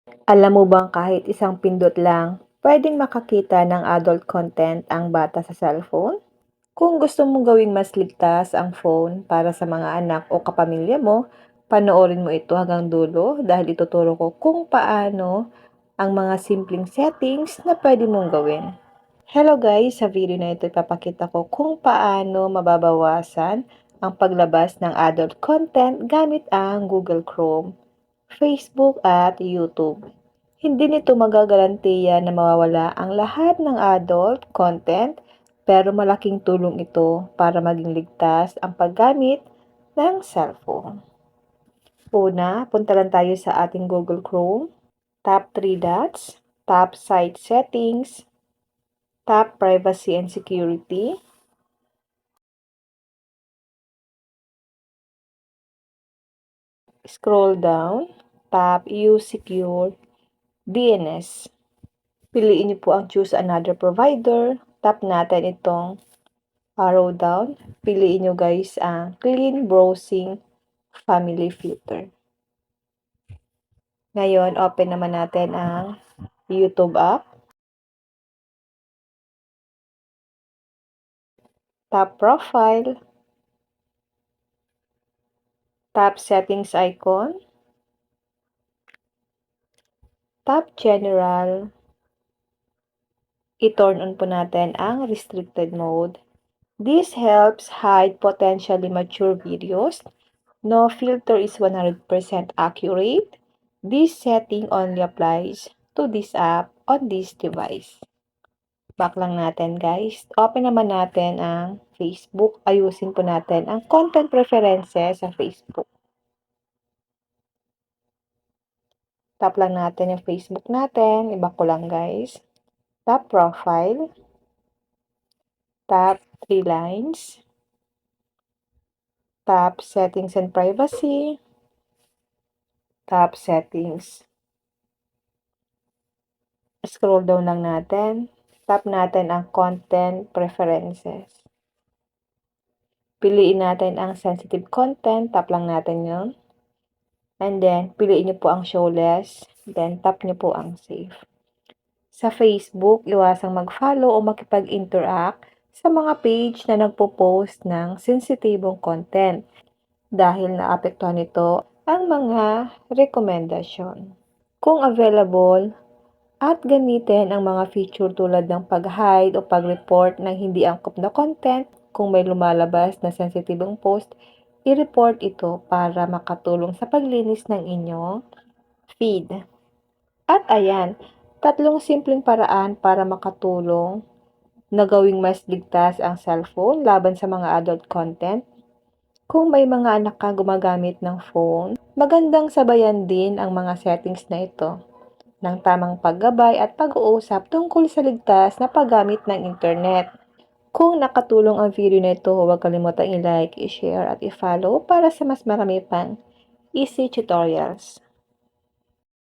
Alam mo bang kahit isang pindot lang, pwedeng makakita ng adult content ang bata sa cellphone? Kung gusto mong gawing mas ligtas ang phone para sa mga anak o kapamilya mo, panoorin mo ito hanggang dulo dahil ituturo ko kung paano ang mga simpleng settings na pwede mong gawin. Hello guys! Sa video na ito ipapakita ko kung paano mababawasan ang paglabas ng adult content gamit ang Google Chrome, Facebook at YouTube. Hindi nito magagarantiya na mawawala ang lahat ng adult content, pero malaking tulong ito para maging ligtas ang paggamit ng cellphone. Una, punta lang tayo sa ating Google Chrome, tap 3 dots, tap Site Settings, tap Privacy and Security, scroll down, tap Use Secure DNS. Piliin niyo po ang Choose Another Provider, tap natin itong arrow down, piliin nyo guys ang Clean Browsing Family Filter. Ngayon, open naman natin ang YouTube app. Tap Profile. Tap Settings icon. Tap General. I-turn on po natin ang Restricted Mode. This helps hide potentially mature videos. No filter is 100% accurate. This setting only applies to this app on this device. Back lang natin guys. Open naman natin ang Facebook. Ayusin po natin ang content preferences sa Facebook. Tap lang natin yung Facebook natin. I-back ko lang guys. Tap Profile. Tap 3 lines. Tap Settings and Privacy. Tap Settings. Scroll down lang natin. Tap natin ang Content Preferences. Piliin natin ang Sensitive Content. Tap lang natin yun. And then, piliin nyo po ang show less. Then, tap nyo po ang save. Sa Facebook, iwasang mag-follow o makipag-interact sa mga page na nagpo-post ng sensitibong content dahil naapektuhan nito ang mga rekomendasyon. Kung available, at gamitin ang mga feature tulad ng pag-hide o pag-report ng hindi angkop na content. Kung may lumalabas na sensitibong post, i-report ito para makatulong sa paglinis ng inyong feed. At ayan, 3 simpleng paraan para makatulong na gawing mas ligtas ang cellphone laban sa mga adult content. Kung may mga anak ka gumagamit ng phone, magandang sabayan din ang mga settings na ito ng tamang paggabay at pag-uusap tungkol sa ligtas na paggamit ng internet. Kung nakatulong ang video na ito, huwag kalimutang i-like, i-share at i-follow para sa mas marami pang easy tutorials.